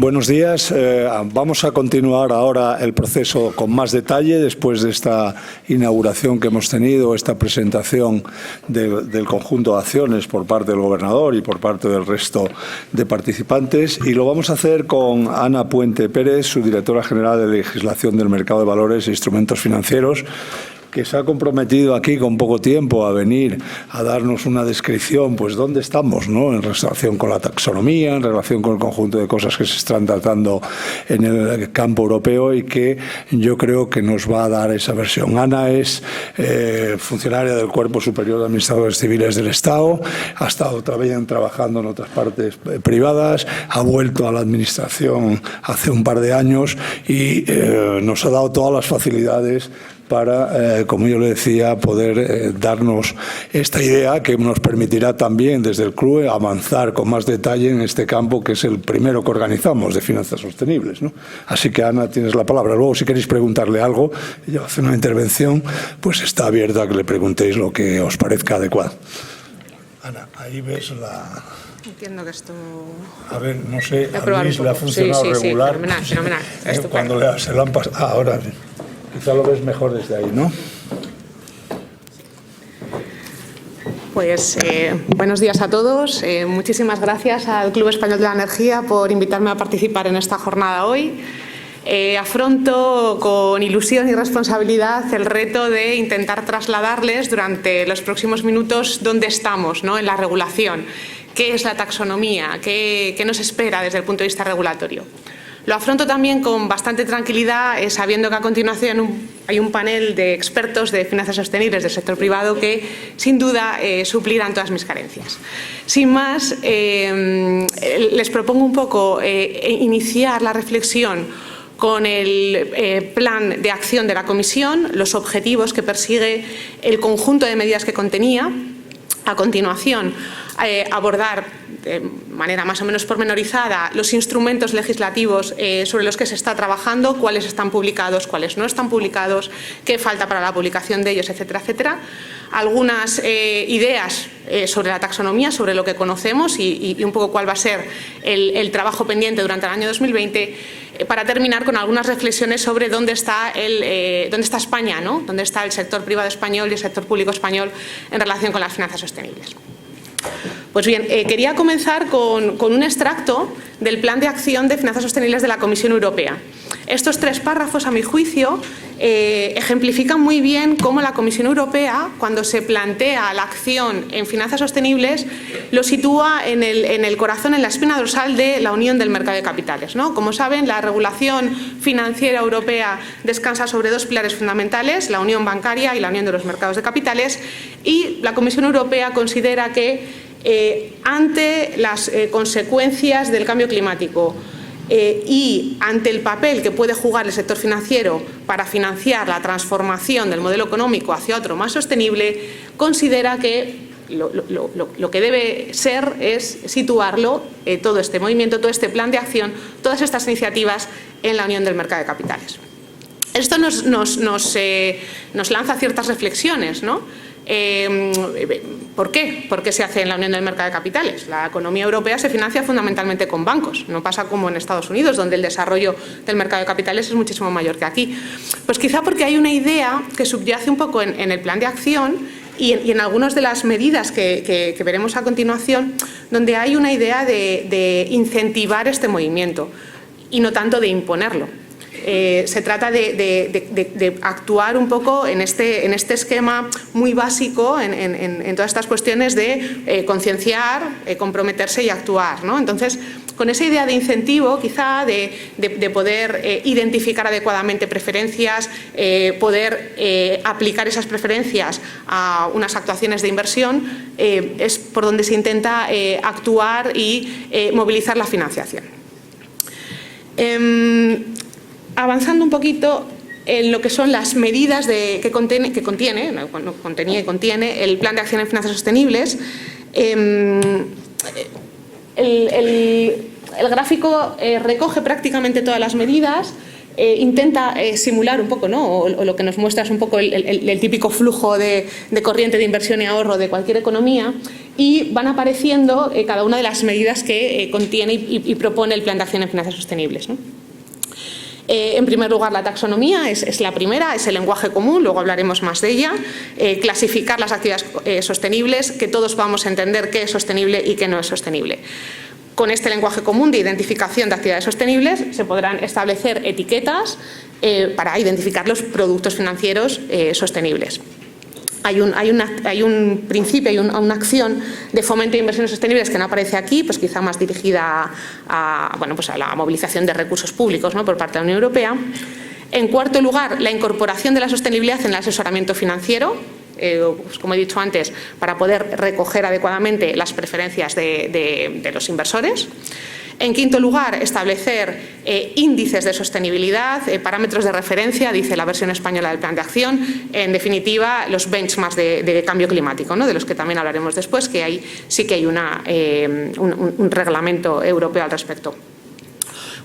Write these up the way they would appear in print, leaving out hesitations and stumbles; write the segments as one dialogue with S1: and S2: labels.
S1: Buenos días. Vamos a continuar ahora el proceso con más detalle después de esta inauguración que hemos tenido, esta presentación del conjunto de acciones por parte del gobernador y por parte del resto de participantes. Y lo vamos a hacer con Ana Puente Pérez, su directora general de Legislación del Mercado de Valores e Instrumentos Financieros, que se ha comprometido aquí con poco tiempo a venir a darnos una descripción, pues dónde estamos, ¿no?, en relación con la taxonomía, en relación con el conjunto de cosas que se están tratando en el campo europeo, y que yo creo que nos va a dar esa versión. Ana es funcionaria del Cuerpo Superior de Administradores Civiles del Estado, ha estado también trabajando en otras partes privadas, ha vuelto a la administración hace un par de años y nos ha dado todas las facilidades para, como yo le decía, poder darnos esta idea que nos permitirá también desde el CRUE avanzar con más detalle en este campo, que es el primero que organizamos de finanzas sostenibles, ¿no? Así que, Ana, tienes la palabra. Luego, si queréis preguntarle algo, ella hace una intervención, pues está abierta a que le preguntéis lo que os parezca adecuado. Ana, ahí ves la...
S2: Entiendo que esto...
S1: A ver, no sé, a Luis le ha funcionado regular.
S2: Sí, fenomenal.
S1: Cuando se lo han pasado... ahora... Quizá lo ves mejor desde ahí, ¿no?
S2: Pues buenos días a todos. Muchísimas gracias al Club Español de la Energía por invitarme a participar en esta jornada hoy. Afronto con ilusión y responsabilidad el reto de intentar trasladarles durante los próximos minutos dónde estamos, ¿no?, en la regulación, qué es la taxonomía, qué nos espera desde el punto de vista regulatorio. Lo afronto también con bastante tranquilidad, sabiendo que a continuación hay un panel de expertos de finanzas sostenibles del sector privado que, sin duda, suplirán todas mis carencias. Sin más, les propongo un poco iniciar la reflexión con el plan de acción de la Comisión, los objetivos que persigue el conjunto de medidas que contenía. A continuación, abordar de manera más o menos pormenorizada los instrumentos legislativos sobre los que se está trabajando, cuáles están publicados, cuáles no están publicados, qué falta para la publicación de ellos, etcétera, etcétera. Algunas ideas sobre la taxonomía, sobre lo que conocemos y un poco cuál va a ser el trabajo pendiente durante el año 2020, para terminar con algunas reflexiones sobre dónde está España, ¿no?, dónde está el sector privado español y el sector público español en relación con las finanzas sostenibles. Pues bien, quería comenzar con un extracto del Plan de Acción de Finanzas Sostenibles de la Comisión Europea. Estos 3 párrafos, a mi juicio, ejemplifican muy bien cómo la Comisión Europea, cuando se plantea la acción en finanzas sostenibles, lo sitúa en el corazón, en la espina dorsal de la Unión del Mercado de Capitales, ¿no? Como saben, la regulación financiera europea descansa sobre 2 pilares fundamentales, la Unión Bancaria y la Unión de los Mercados de Capitales, y la Comisión Europea considera que ante las consecuencias del cambio climático y ante el papel que puede jugar el sector financiero para financiar la transformación del modelo económico hacia otro más sostenible, considera que lo que debe ser es situarlo, todo este movimiento, todo este plan de acción, todas estas iniciativas en la Unión del Mercado de Capitales. Esto nos lanza ciertas reflexiones, ¿no? ¿Por qué? ¿Por qué se hace en la Unión del Mercado de Capitales? La economía europea se financia fundamentalmente con bancos, no pasa como en Estados Unidos, donde el desarrollo del mercado de capitales es muchísimo mayor que aquí. Pues quizá porque hay una idea que subyace un poco en el plan de acción y en algunas de las medidas que veremos a continuación, donde hay una idea de incentivar este movimiento y no tanto de imponerlo. Se trata de actuar un poco en este esquema muy básico en todas estas cuestiones de concienciar, comprometerse y actuar, ¿no? Entonces, con esa idea de incentivo, quizá de poder identificar adecuadamente preferencias, poder aplicar esas preferencias a unas actuaciones de inversión, es por donde se intenta actuar y movilizar la financiación. Avanzando un poquito en lo que son las medidas que contiene el Plan de Acción en Finanzas Sostenibles, el gráfico recoge prácticamente todas las medidas. intenta simular un poco, ¿no? o lo que nos muestra es un poco el típico flujo de corriente de inversión y ahorro de cualquier economía, y van apareciendo cada una de las medidas que contiene y propone el Plan de Acción en Finanzas Sostenibles, ¿no? En primer lugar, la taxonomía es la primera, es el lenguaje común, luego hablaremos más de ella. Clasificar las actividades sostenibles, que todos podamos entender qué es sostenible y qué no es sostenible. Con este lenguaje común de identificación de actividades sostenibles se podrán establecer etiquetas para identificar los productos financieros sostenibles. Hay un principio, hay una acción de fomento de inversiones sostenibles que no aparece aquí, pues quizá más dirigida a la movilización de recursos públicos, ¿no?, por parte de la Unión Europea. En cuarto lugar, la incorporación de la sostenibilidad en el asesoramiento financiero, pues como he dicho antes, para poder recoger adecuadamente las preferencias de los inversores. En quinto lugar, establecer índices de sostenibilidad, parámetros de referencia, dice la versión española del Plan de Acción, en definitiva los benchmarks de cambio climático, ¿no?, de los que también hablaremos después, que sí que hay un reglamento europeo al respecto.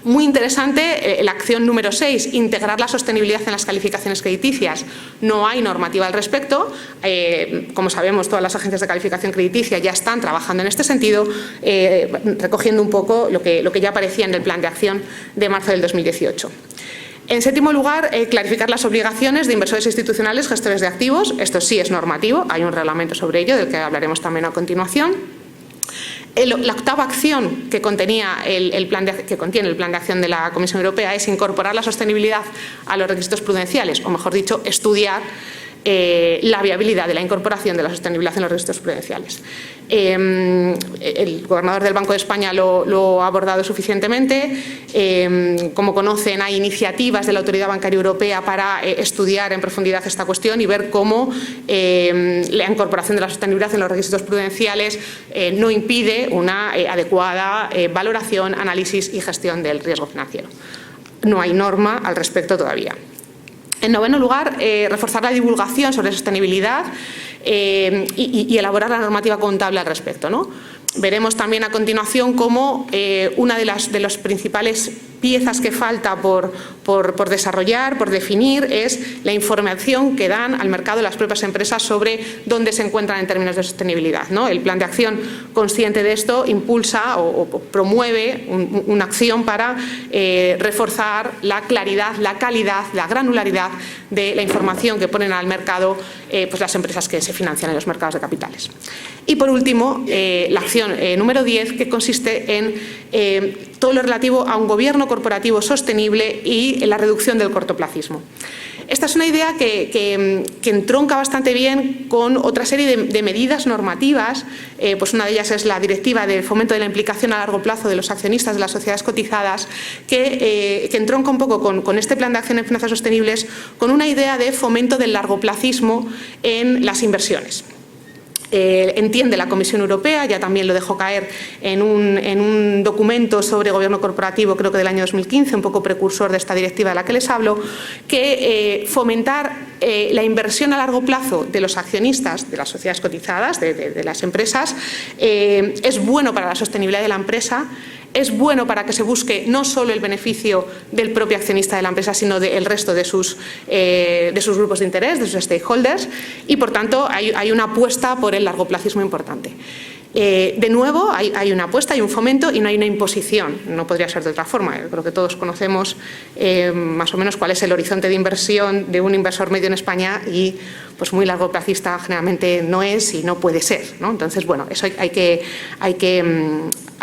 S2: Muy interesante la acción número 6, integrar la sostenibilidad en las calificaciones crediticias. No hay normativa al respecto. Como sabemos, todas las agencias de calificación crediticia ya están trabajando en este sentido, recogiendo un poco lo que ya aparecía en el Plan de Acción de marzo del 2018. En séptimo lugar, clarificar las obligaciones de inversores institucionales, gestores de activos. Esto sí es normativo, hay un reglamento sobre ello, del que hablaremos también a continuación. La octava acción que contiene el Plan de Acción de la Comisión Europea es incorporar la sostenibilidad a los requisitos prudenciales, o mejor dicho, estudiar la viabilidad de la incorporación de la sostenibilidad en los requisitos prudenciales. El gobernador del Banco de España lo ha abordado suficientemente. Como conocen, hay iniciativas de la Autoridad Bancaria Europea para estudiar en profundidad esta cuestión y ver cómo la incorporación de la sostenibilidad en los requisitos prudenciales no impide una adecuada valoración, análisis y gestión del riesgo financiero. No hay norma al respecto todavía. En noveno lugar, reforzar la divulgación sobre sostenibilidad y elaborar la normativa contable al respecto, ¿no? Veremos también a continuación cómo una de las principales piezas que falta por desarrollar, por definir, es la información que dan al mercado las propias empresas sobre dónde se encuentran en términos de sostenibilidad, ¿no? El Plan de Acción, consciente de esto, impulsa o promueve una acción para reforzar la claridad, la calidad, la granularidad de la información que ponen al mercado pues las empresas que se financian en los mercados de capitales. Y por último, la acción número 10, que consiste en todo lo relativo a un gobierno corporativo sostenible y la reducción del cortoplacismo. Esta es una idea que entronca bastante bien con otra serie de medidas normativas. Pues una de ellas es la Directiva de Fomento de la Implicación a Largo Plazo de los Accionistas de las Sociedades Cotizadas, que entronca un poco con este Plan de Acción en Finanzas Sostenibles, con una idea de fomento del largoplacismo en las inversiones. Entiende la Comisión Europea, ya también lo dejó caer en un documento sobre gobierno corporativo, creo que del año 2015, un poco precursor de esta directiva de la que les hablo, que fomentar la inversión a largo plazo de los accionistas de las sociedades cotizadas, de las empresas, es bueno para la sostenibilidad de la empresa. Es bueno para que se busque no solo el beneficio del propio accionista de la empresa, sino del resto de sus grupos de interés, de sus stakeholders, y por tanto hay una apuesta por el largoplacismo importante. De nuevo, hay una apuesta, hay un fomento y no hay una imposición. No podría ser de otra forma. Yo creo que todos conocemos más o menos cuál es el horizonte de inversión de un inversor medio en España y pues muy largoplacista generalmente no es y no puede ser, ¿no? Entonces, bueno, eso hay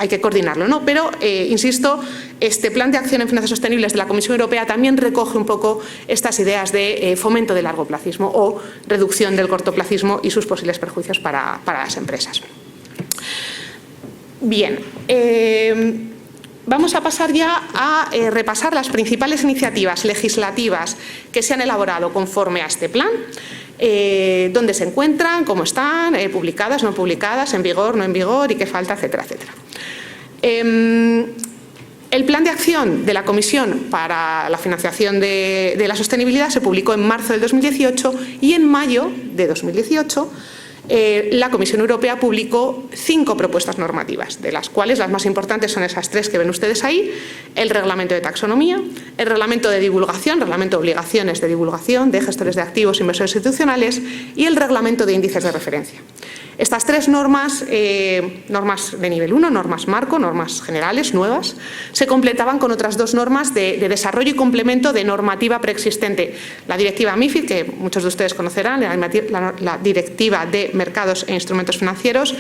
S2: que coordinarlo, ¿no? Pero, insisto, este Plan de Acción en Finanzas Sostenibles de la Comisión Europea también recoge un poco estas ideas de fomento del largoplacismo o reducción del cortoplacismo y sus posibles perjuicios para las empresas. Bien, vamos a pasar ya a repasar las principales iniciativas legislativas que se han elaborado conforme a este plan, dónde se encuentran, cómo están, publicadas, no publicadas, en vigor, no en vigor y qué falta, etcétera, etcétera. El Plan de Acción de la Comisión para la Financiación de la Sostenibilidad se publicó en marzo del 2018 y en mayo de 2018 la Comisión Europea publicó 5 propuestas normativas, de las cuales las más importantes son esas 3 que ven ustedes ahí: el reglamento de taxonomía, el reglamento de divulgación, reglamento de obligaciones de divulgación de gestores de activos e inversores institucionales, y el reglamento de índices de referencia. Estas 3 normas, normas de nivel 1, normas marco, normas generales, nuevas, se completaban con otras 2 normas de desarrollo y complemento de normativa preexistente. La directiva MiFID, que muchos de ustedes conocerán, la directiva de mercados e instrumentos financieros,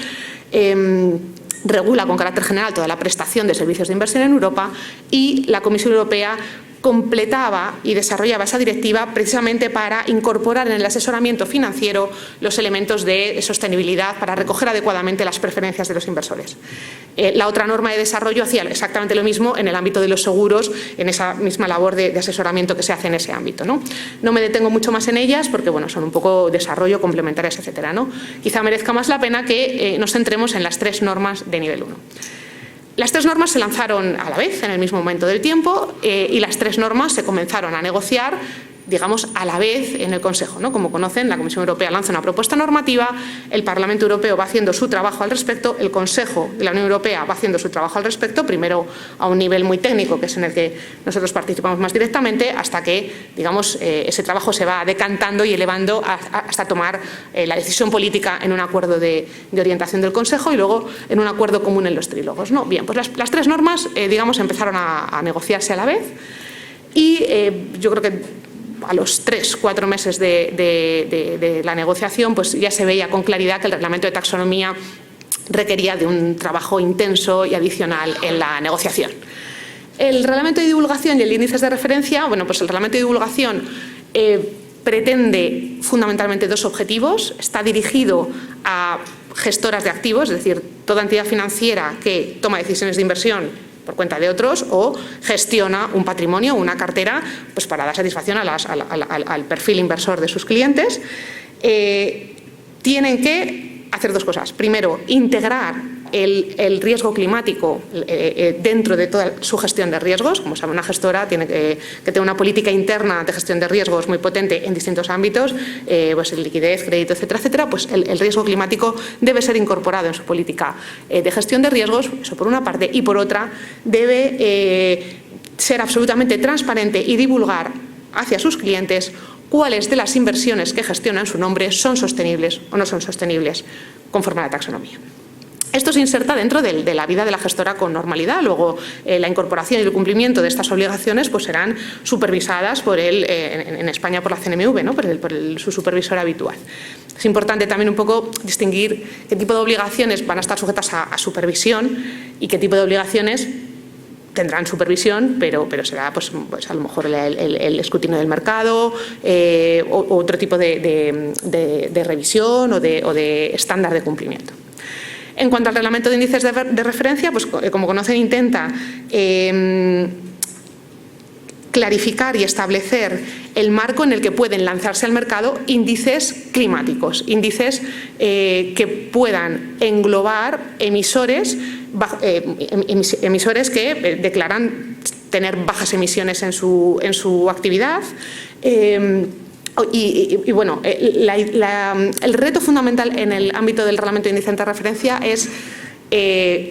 S2: regula con carácter general toda la prestación de servicios de inversión en Europa, y la Comisión Europea completaba y desarrollaba esa directiva precisamente para incorporar en el asesoramiento financiero los elementos de sostenibilidad para recoger adecuadamente las preferencias de los inversores. La otra norma de desarrollo hacía exactamente lo mismo en el ámbito de los seguros, en esa misma labor de asesoramiento que se hace en ese ámbito, ¿no? No me detengo mucho más en ellas porque, bueno, son un poco desarrollo, complementarias, etcétera, ¿no? Quizá merezca más la pena que nos centremos en las 3 normas de nivel 1. Las 3 normas se lanzaron a la vez, en el mismo momento del tiempo, y las 3 normas se comenzaron a negociar, digamos, a la vez en el Consejo, ¿no? Como conocen, la Comisión Europea lanza una propuesta normativa, el Parlamento Europeo va haciendo su trabajo al respecto, el Consejo de la Unión Europea va haciendo su trabajo al respecto, primero a un nivel muy técnico, que es en el que nosotros participamos más directamente, hasta que, digamos, ese trabajo se va decantando y elevando hasta tomar la decisión política en un acuerdo de orientación del Consejo y luego en un acuerdo común en los trílogos, ¿no? Bien, pues las 3 normas, digamos, empezaron a negociarse a la vez, y yo creo que a los 3-4 meses de la negociación, pues ya se veía con claridad que el reglamento de taxonomía requería de un trabajo intenso y adicional en la negociación. El reglamento de divulgación y el índice de referencia, bueno, pues el reglamento de divulgación pretende fundamentalmente 2 objetivos. Está dirigido a gestoras de activos, es decir, toda entidad financiera que toma decisiones de inversión por cuenta de otros o gestiona un patrimonio, una cartera, pues para dar satisfacción al perfil inversor de sus clientes. Tienen que hacer 2 cosas. Primero, integrar el riesgo climático dentro de toda su gestión de riesgos. Como sabe, una gestora tiene que tener una política interna de gestión de riesgos muy potente en distintos ámbitos, pues liquidez, crédito, etcétera, etcétera. Pues el riesgo climático debe ser incorporado en su política de gestión de riesgos, eso por una parte, y por otra debe ser absolutamente transparente y divulgar hacia sus clientes cuáles de las inversiones que gestiona en su nombre son sostenibles o no son sostenibles conforme a la taxonomía. Esto se inserta dentro de la vida de la gestora con normalidad. Luego, la incorporación y el cumplimiento de estas obligaciones pues serán supervisadas por en España por la CNMV, ¿no? por su supervisor habitual. Es importante también un poco distinguir qué tipo de obligaciones van a estar sujetas a supervisión y qué tipo de obligaciones tendrán supervisión, pero será pues a lo mejor el escrutinio del mercado o otro tipo de revisión o de estándar de cumplimiento. En cuanto al reglamento de índices de referencia, pues como conocen, intenta clarificar y establecer el marco en el que pueden lanzarse al mercado índices climáticos, índices que puedan englobar emisores que declaran tener bajas emisiones en su actividad. Y bueno, el reto fundamental en el ámbito del reglamento de índice de referencia es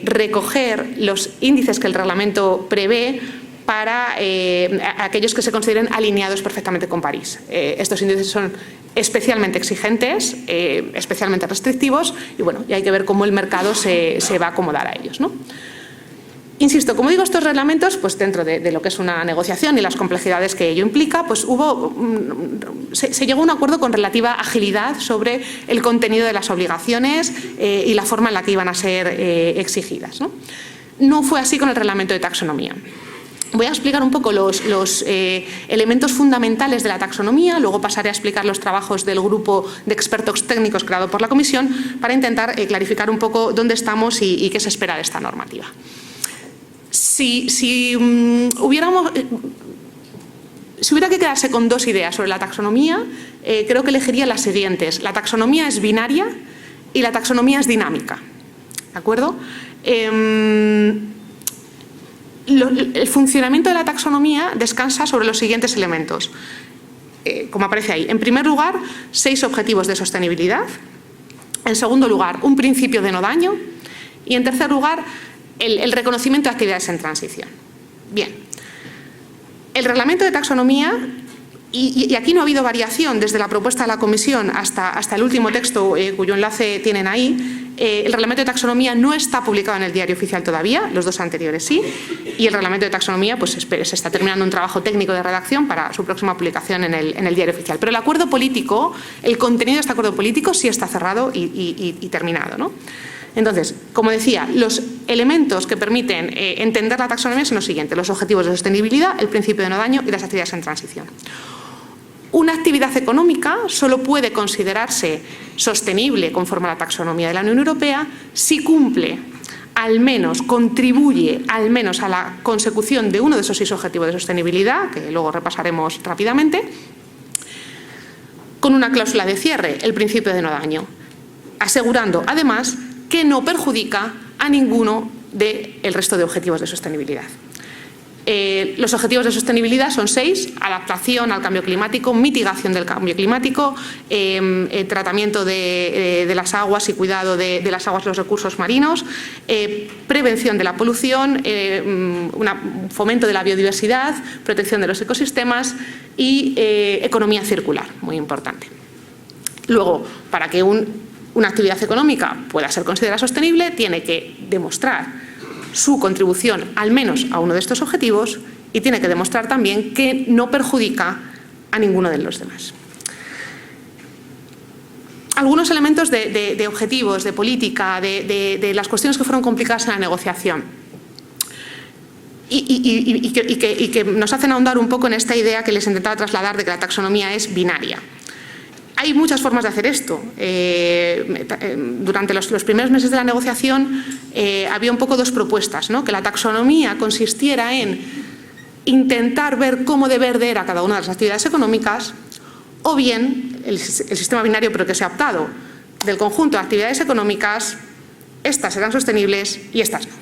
S2: recoger los índices que el reglamento prevé para aquellos que se consideren alineados perfectamente con París. Estos índices son especialmente exigentes, especialmente restrictivos, y bueno, y hay que ver cómo el mercado se va a acomodar a ellos, ¿no? Insisto, como digo, estos reglamentos, pues dentro de lo que es una negociación y las complejidades que ello implica, pues se llegó a un acuerdo con relativa agilidad sobre el contenido de las obligaciones y la forma en la que iban a ser exigidas, ¿no? No fue así con el reglamento de taxonomía. Voy a explicar un poco los elementos fundamentales de la taxonomía, luego pasaré a explicar los trabajos del grupo de expertos técnicos creado por la Comisión para intentar clarificar un poco dónde estamos y qué se espera de esta normativa. Si hubiera que quedarse con 2 ideas sobre la taxonomía, creo que elegiría las siguientes. La taxonomía es binaria y la taxonomía es dinámica. ¿De acuerdo? El funcionamiento de la taxonomía descansa sobre los siguientes elementos, como aparece ahí. En primer lugar, 6 objetivos de sostenibilidad. En segundo lugar, un principio de no daño. Y en tercer lugar, el reconocimiento de actividades en transición. Bien, el reglamento de taxonomía, y aquí no ha habido variación desde la propuesta de la Comisión hasta el último texto cuyo enlace tienen ahí. El reglamento de taxonomía no está publicado en el Diario Oficial todavía, los dos anteriores sí, y el reglamento de taxonomía pues se está terminando un trabajo técnico de redacción para su próxima publicación en el Diario Oficial. Pero el acuerdo político, el contenido de este acuerdo político sí está cerrado y terminado, ¿no? Entonces, como decía, los elementos que permiten entender la taxonomía son los siguientes: los objetivos de sostenibilidad, el principio de no daño y las actividades en transición. Una actividad económica solo puede considerarse sostenible conforme a la taxonomía de la Unión Europea si cumple, al menos contribuye al menos a la consecución de uno de esos 6 objetivos de sostenibilidad, que luego repasaremos rápidamente, con una cláusula de cierre, el principio de no daño, asegurando además que no perjudica a ninguno del resto de objetivos de sostenibilidad. Los objetivos de sostenibilidad son 6: adaptación al cambio climático, mitigación del cambio climático, tratamiento de las aguas y cuidado de las aguas y los recursos marinos, prevención de la polución, fomento de la biodiversidad, protección de los ecosistemas y economía circular, muy importante. Luego, para que una actividad económica pueda ser considerada sostenible, tiene que demostrar su contribución al menos a uno de estos objetivos y tiene que demostrar también que no perjudica a ninguno de los demás. Algunos elementos de objetivos, de política, de las cuestiones que fueron complicadas en la negociación y que nos hacen ahondar un poco en esta idea que les intentaba trasladar de que la taxonomía es binaria. Hay muchas formas de hacer esto. Durante los primeros meses de la negociación había un poco 2 propuestas, ¿no? Que la taxonomía consistiera en intentar ver cómo de verde era cada una de las actividades económicas, o bien el sistema binario, pero que se ha optado, del conjunto de actividades económicas, estas serán sostenibles y estas no.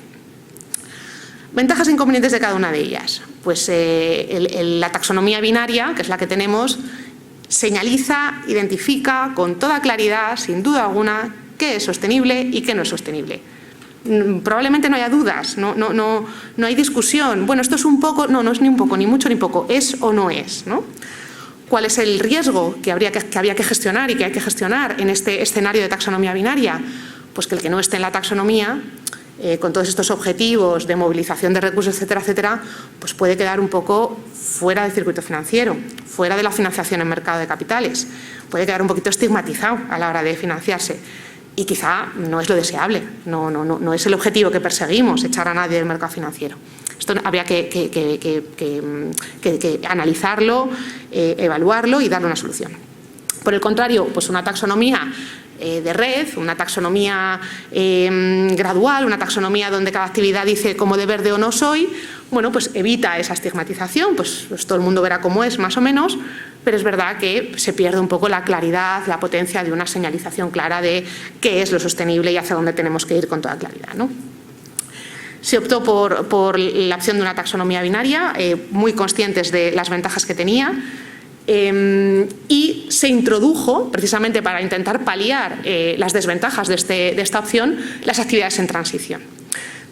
S2: Ventajas e inconvenientes de cada una de ellas. Pues la taxonomía binaria, que es la que tenemos, señaliza, identifica con toda claridad, sin duda alguna, qué es sostenible y qué no es sostenible. Probablemente no haya dudas, no hay discusión. Bueno, esto es un poco, no es ni un poco, ni mucho ni poco, es o no es, ¿no? ¿Cuál es el riesgo que había que gestionar y que hay que gestionar en este escenario de taxonomía binaria? Pues que el que no esté en la taxonomía, con todos estos objetivos de movilización de recursos, etcétera, etcétera, pues puede quedar un poco fuera del circuito financiero, fuera de la financiación en mercado de capitales, puede quedar un poquito estigmatizado a la hora de financiarse y quizá no es lo deseable, no es el objetivo que perseguimos, echar a nadie del mercado financiero. Esto habría que analizarlo, evaluarlo y darle una solución. Por el contrario, pues una taxonomía de red, una taxonomía gradual, una taxonomía donde cada actividad dice cómo de verde o no soy, bueno, pues evita esa estigmatización, pues todo el mundo verá cómo es, más o menos, pero es verdad que se pierde un poco la claridad, la potencia de una señalización clara de qué es lo sostenible y hacia dónde tenemos que ir con toda claridad, ¿no? Se optó por la opción de una taxonomía binaria, muy conscientes de las ventajas que tenía, y se introdujo, precisamente para intentar paliar las desventajas de esta opción, las actividades en transición.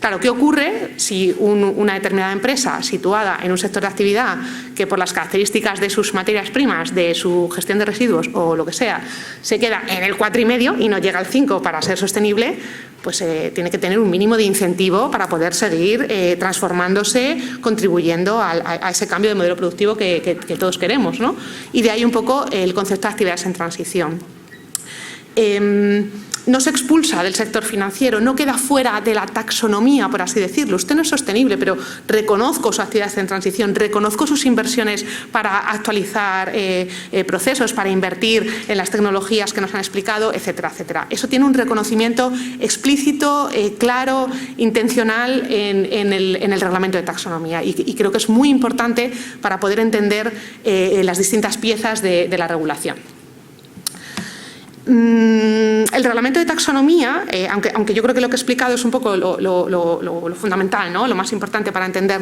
S2: Claro, ¿qué ocurre si una determinada empresa situada en un sector de actividad que por las características de sus materias primas, de su gestión de residuos o lo que sea, se queda en el 4,5 y no llega al 5 para ser sostenible? Pues tiene que tener un mínimo de incentivo para poder seguir transformándose, contribuyendo a ese cambio de modelo productivo que todos queremos, ¿no? Y de ahí un poco el concepto de actividades en transición. No se expulsa del sector financiero, no queda fuera de la taxonomía, por así decirlo. Usted no es sostenible, pero reconozco su actividad en transición, reconozco sus inversiones para actualizar procesos, para invertir en las tecnologías que nos han explicado, etcétera, etcétera. Eso tiene un reconocimiento explícito, claro, intencional en el reglamento de taxonomía y creo que es muy importante para poder entender las distintas piezas de la regulación. El reglamento de taxonomía, aunque yo creo que lo que he explicado es un poco lo fundamental, ¿no? Lo más importante para entender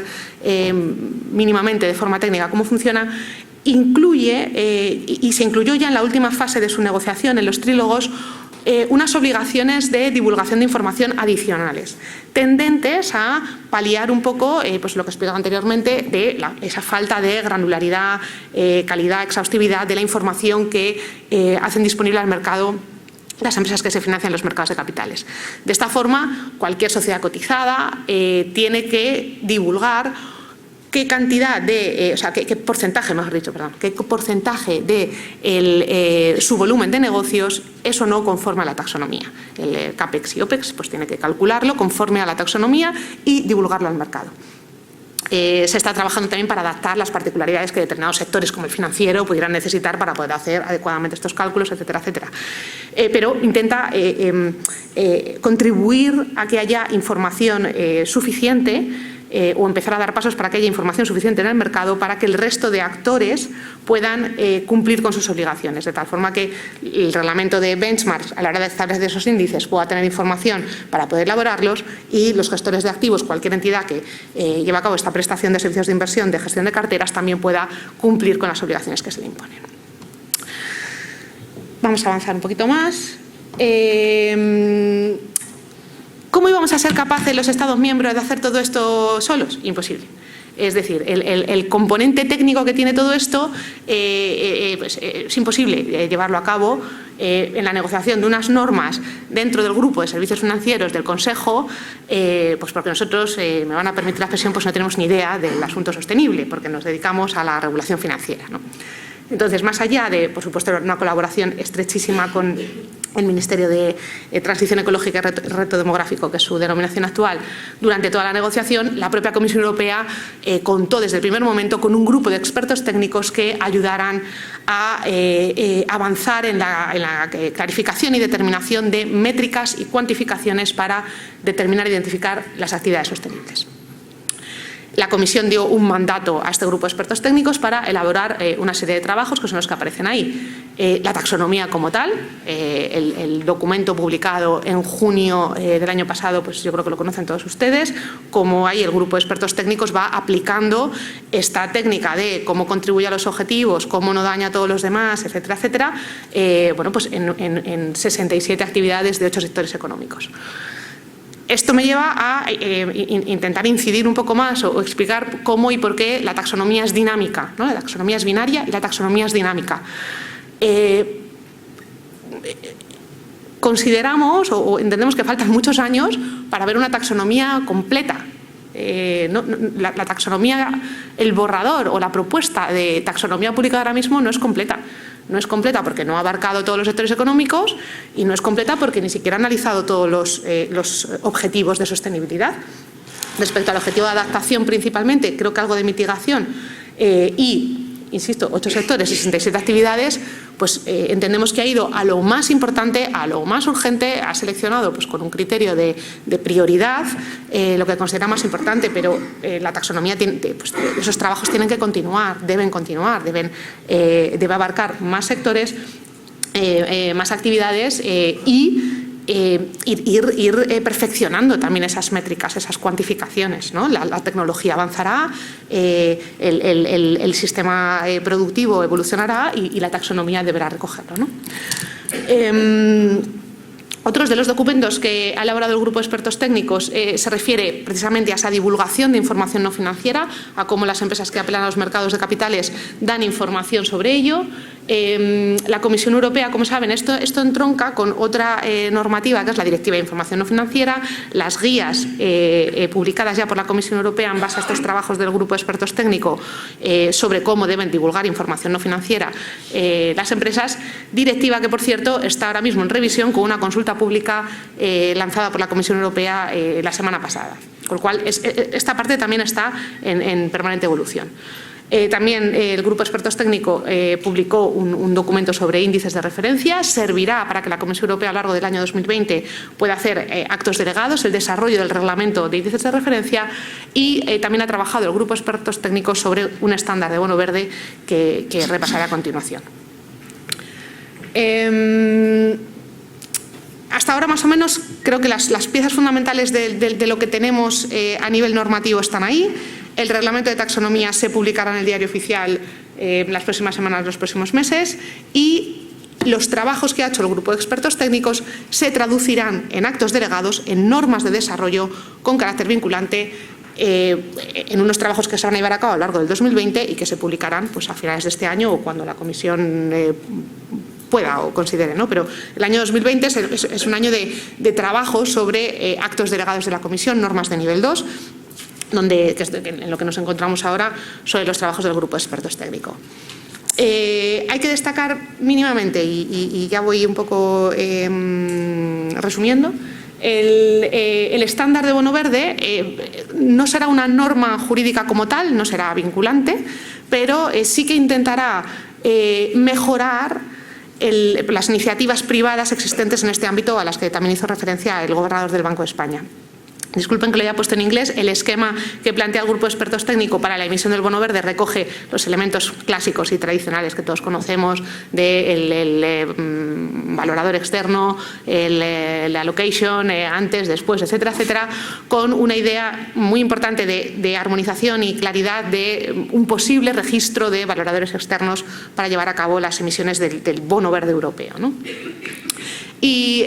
S2: mínimamente de forma técnica cómo funciona, incluye, y se incluyó ya en la última fase de su negociación, en los trílogos, unas obligaciones de divulgación de información adicionales, tendentes a paliar un poco pues lo que explicaba anteriormente de esa falta de granularidad, calidad, exhaustividad de la información que hacen disponible al mercado las empresas que se financian en los mercados de capitales. De esta forma, cualquier sociedad cotizada tiene que divulgar qué cantidad de, qué porcentaje, mejor dicho, perdón, qué porcentaje de su volumen de negocios es o no conforme a la taxonomía. El CAPEX y OPEX pues tiene que calcularlo conforme a la taxonomía y divulgarlo al mercado. Se está trabajando también para adaptar las particularidades que determinados sectores como el financiero pudieran necesitar para poder hacer adecuadamente estos cálculos, etcétera, etcétera. Pero intenta contribuir a que haya información suficiente o empezar a dar pasos para que haya información suficiente en el mercado para que el resto de actores puedan cumplir con sus obligaciones, de tal forma que el reglamento de benchmarks a la hora de establecer esos índices pueda tener información para poder elaborarlos y los gestores de activos, cualquier entidad que lleve a cabo esta prestación de servicios de inversión, de gestión de carteras, también pueda cumplir con las obligaciones que se le imponen. Vamos a avanzar un poquito más. ¿Cómo íbamos a ser capaces los Estados miembros de hacer todo esto solos? Imposible. Es decir, el componente técnico que tiene todo esto pues, es imposible llevarlo a cabo en la negociación de unas normas dentro del grupo de servicios financieros del Consejo, pues porque nosotros, me van a permitir la expresión, pues no tenemos ni idea del asunto sostenible, porque nos dedicamos a la regulación financiera, ¿no? Entonces, más allá de, por supuesto, una colaboración estrechísima con el Ministerio de Transición Ecológica y Reto Demográfico, que es su denominación actual, durante toda la negociación, la propia Comisión Europea contó desde el primer momento con un grupo de expertos técnicos que ayudaran a avanzar en la clarificación y determinación de métricas y cuantificaciones para determinar e identificar las actividades sostenibles. La Comisión dio un mandato a este grupo de expertos técnicos para elaborar una serie de trabajos que son los que aparecen ahí. La taxonomía como tal, el documento publicado en junio del año pasado, pues yo creo que lo conocen todos ustedes, como ahí el grupo de expertos técnicos va aplicando esta técnica de cómo contribuye a los objetivos, cómo no daña a todos los demás, etcétera, etcétera, bueno, pues en 67 actividades de 8 sectores económicos. Esto me lleva a intentar incidir un poco más o explicar cómo y por qué la taxonomía es dinámica, ¿no? La taxonomía es binaria y la taxonomía es dinámica. Consideramos o entendemos que faltan muchos años para ver una taxonomía completa. La taxonomía, el borrador o la propuesta de taxonomía pública ahora mismo no es completa. No es completa porque no ha abarcado todos los sectores económicos y no es completa porque ni siquiera ha analizado todos los objetivos de sostenibilidad. Respecto al objetivo de adaptación principalmente, creo que algo de mitigación y, insisto, 8 sectores, 67 actividades, pues entendemos que ha ido a lo más importante, a lo más urgente, ha seleccionado pues, con un criterio de prioridad lo que considera más importante, pero la taxonomía, pues, esos trabajos tienen que continuar, debe abarcar más sectores, más actividades y ir perfeccionando también esas métricas, esas cuantificaciones, ¿no? La tecnología avanzará, el sistema productivo evolucionará y la taxonomía deberá recogerlo, ¿no? Otros de los documentos que ha elaborado el grupo de expertos técnicos se refiere precisamente a esa divulgación de información no financiera, a cómo las empresas que apelan a los mercados de capitales dan información sobre ello. La Comisión Europea, como saben, esto entronca con otra normativa que es la Directiva de Información No Financiera, las guías publicadas ya por la Comisión Europea en base a estos trabajos del grupo de expertos técnicos sobre cómo deben divulgar información no financiera las empresas, directiva que, por cierto, está ahora mismo en revisión con una consulta pública lanzada por la Comisión Europea la semana pasada, con lo cual esta parte también está en permanente evolución. También el grupo de expertos técnicos publicó un documento sobre índices de referencia. Servirá para que la Comisión Europea a lo largo del año 2020 pueda hacer actos delegados, el desarrollo del reglamento de índices de referencia y también ha trabajado el grupo de expertos técnicos sobre un estándar de bono verde que repasaré a continuación. Hasta ahora, más o menos, creo que las piezas fundamentales de lo que tenemos a nivel normativo están ahí. El reglamento de taxonomía se publicará en el Diario Oficial las próximas semanas, los próximos meses y los trabajos que ha hecho el grupo de expertos técnicos se traducirán en actos delegados, en normas de desarrollo con carácter vinculante, en unos trabajos que se van a llevar a cabo a lo largo del 2020 y que se publicarán pues, a finales de este año o cuando la Comisión pueda o considere, ¿no? Pero el año 2020 es un año de trabajo sobre actos delegados de la Comisión, normas de nivel 2, que es en lo que nos encontramos ahora sobre los trabajos del grupo de expertos técnico. Hay que destacar mínimamente, y ya voy un poco resumiendo, el estándar de bono verde no será una norma jurídica como tal, no será vinculante, pero sí que intentará mejorar las iniciativas privadas existentes en este ámbito a las que también hizo referencia el gobernador del Banco de España. Disculpen que lo haya puesto en inglés, el esquema que plantea el grupo de expertos técnico para la emisión del bono verde recoge los elementos clásicos y tradicionales que todos conocemos del valorador externo, el allocation, antes, después, etcétera, etcétera, con una idea muy importante de armonización y claridad de un posible registro de valoradores externos para llevar a cabo las emisiones del bono verde europeo, ¿no? Y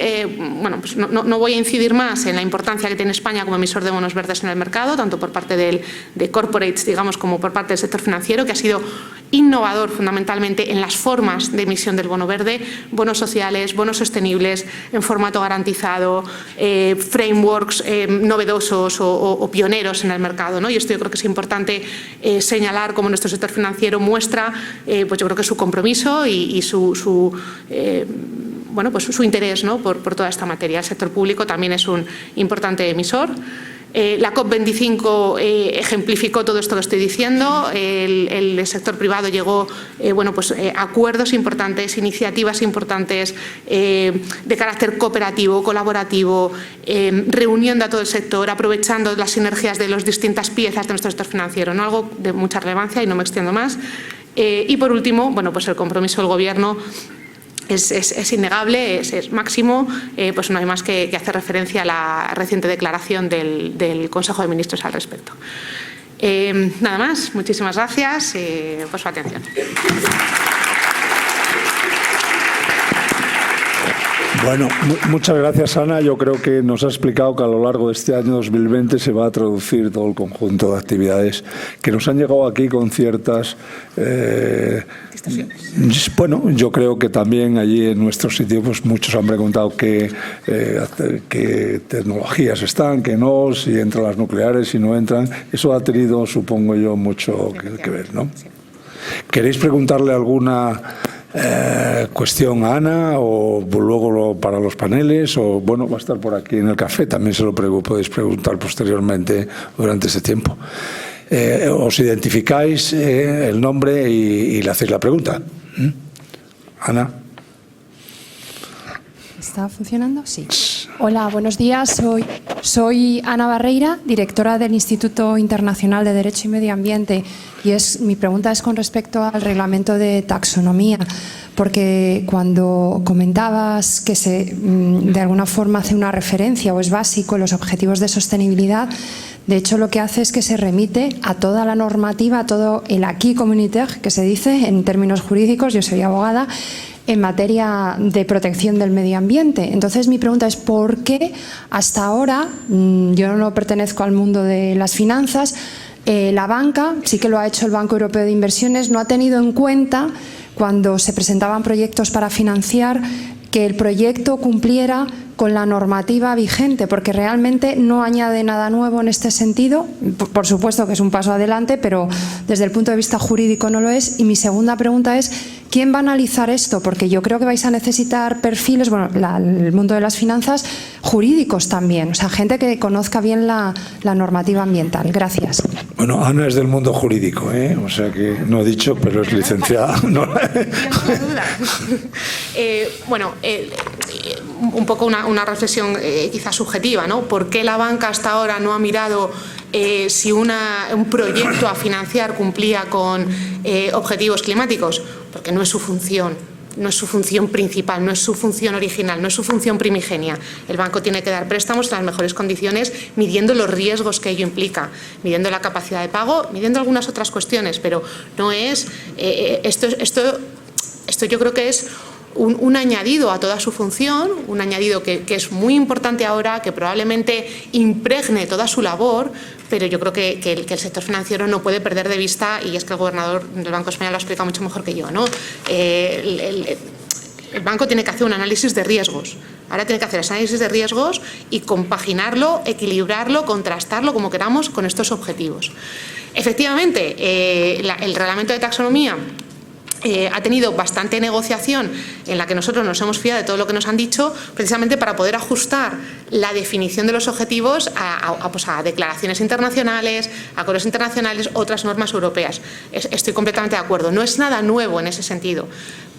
S2: bueno, pues no voy a incidir más en la importancia que tiene España como emisor de bonos verdes en el mercado, tanto por parte de corporates, digamos, como por parte del sector financiero, que ha sido innovador fundamentalmente en las formas de emisión del bono verde, bonos sociales, bonos sostenibles, en formato garantizado, frameworks novedosos o pioneros en el mercado, ¿no? Y esto yo creo que es importante señalar cómo nuestro sector financiero muestra, pues yo creo que su compromiso y bueno, pues su interés, ¿no? por toda esta materia. El sector público también es un importante emisor. La COP25 ejemplificó todo esto que estoy diciendo. El sector privado llegó bueno, pues, a acuerdos importantes, iniciativas importantes de carácter cooperativo, colaborativo, reuniendo a todo el sector, aprovechando las sinergias de las distintas piezas de nuestro sector financiero, ¿no? Algo de mucha relevancia y no me extiendo más. Y por último, bueno, pues el compromiso del Gobierno es innegable, es máximo, pues no hay más que hacer referencia a la reciente declaración del Consejo de Ministros al respecto. Nada más, muchísimas gracias por su atención.
S1: Bueno, muchas gracias, Ana. Yo creo que nos ha explicado que a lo largo de este año 2020 se va a traducir todo el conjunto de actividades que nos han llegado aquí con ciertas... bueno, yo creo que también allí en nuestro sitio pues muchos han preguntado qué tecnologías están, qué no, si entran las nucleares, si no entran. Eso ha tenido, supongo yo, mucho que ver, ¿no? ¿Queréis preguntarle alguna cuestión a Ana o luego para los paneles? O bueno, va a estar por aquí en el café, también se lo podéis preguntar posteriormente durante ese tiempo. Os identificáis el nombre y le hacéis la pregunta. Ana.
S3: ¿Está funcionando? Sí. Hola, buenos días. Soy Ana Barreira, directora del Instituto Internacional de Derecho y Medio Ambiente, y mi pregunta es con respecto al reglamento de taxonomía, porque cuando comentabas que de alguna forma hace una referencia o es básico en los objetivos de sostenibilidad, de hecho lo que hace es que se remite a toda la normativa, a todo el acquis communautaire, que se dice en términos jurídicos, yo soy abogada, en materia de protección del medio ambiente. Entonces mi pregunta es ¿por qué hasta ahora, yo no pertenezco al mundo de las finanzas, la banca, sí que lo ha hecho el Banco Europeo de Inversiones, no ha tenido en cuenta cuando se presentaban proyectos para financiar que el proyecto cumpliera con la normativa vigente, porque realmente no añade nada nuevo en este sentido? Por supuesto que es un paso adelante, pero desde el punto de vista jurídico no lo es. Y mi segunda pregunta es, ¿quién va a analizar esto? Porque yo creo que vais a necesitar perfiles, bueno, el mundo de las finanzas, jurídicos también, o sea, gente que conozca bien la normativa ambiental. Gracias. Bueno, Ana es del mundo jurídico, o sea que no he dicho, pero es licenciada. No.
S2: Bueno, un poco una reflexión quizás subjetiva, ¿no? ¿Por qué la banca hasta ahora no ha mirado si un proyecto a financiar cumplía con objetivos climáticos? Porque no es su función. No es su función principal, no es su función original, no es su función primigenia. El banco tiene que dar préstamos en las mejores condiciones, midiendo los riesgos que ello implica, midiendo la capacidad de pago, midiendo algunas otras cuestiones, pero no es... Esto yo creo que es un añadido a toda su función, un añadido que es muy importante ahora, que probablemente impregne toda su labor, pero yo creo que el sector financiero no puede perder de vista, y es que el gobernador del Banco Español lo ha explicado mucho mejor que yo, ¿no? El banco tiene que hacer un análisis de riesgos. Ahora tiene que hacer ese análisis de riesgos y compaginarlo, equilibrarlo, contrastarlo, como queramos, con estos objetivos. Efectivamente, el reglamento de taxonomía ha tenido bastante negociación, en la que nosotros nos hemos fiado de todo lo que nos han dicho, precisamente para poder ajustar la definición de los objetivos a declaraciones internacionales, a acuerdos internacionales, otras normas europeas. Estoy completamente de acuerdo. No es nada nuevo en ese sentido,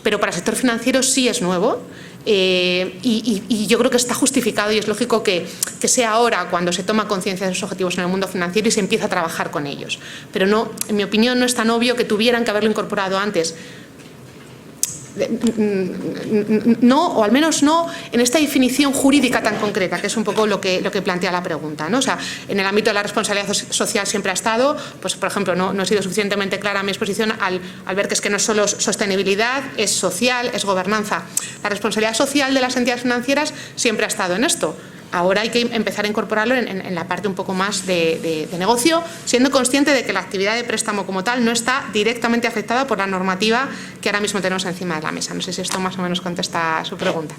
S2: pero para el sector financiero sí es nuevo. Y yo creo que está justificado y es lógico que sea ahora cuando se toma conciencia de esos objetivos en el mundo financiero y se empieza a trabajar con ellos. Pero no, en mi opinión, no es tan obvio que tuvieran que haberlo incorporado antes. No, o al menos no en esta definición jurídica tan concreta, que es un poco lo que plantea la pregunta, ¿no? O sea, en el ámbito de la responsabilidad social siempre ha estado, pues por ejemplo, no he sido suficientemente clara en mi exposición al ver que es que no es solo sostenibilidad, es social, es gobernanza. La responsabilidad social de las entidades financieras siempre ha estado en esto. Ahora hay que empezar a incorporarlo en la parte un poco más de negocio, siendo consciente de que la actividad de préstamo como tal no está directamente afectada por la normativa que ahora mismo tenemos encima de la mesa. No sé si esto más o menos contesta a su pregunta.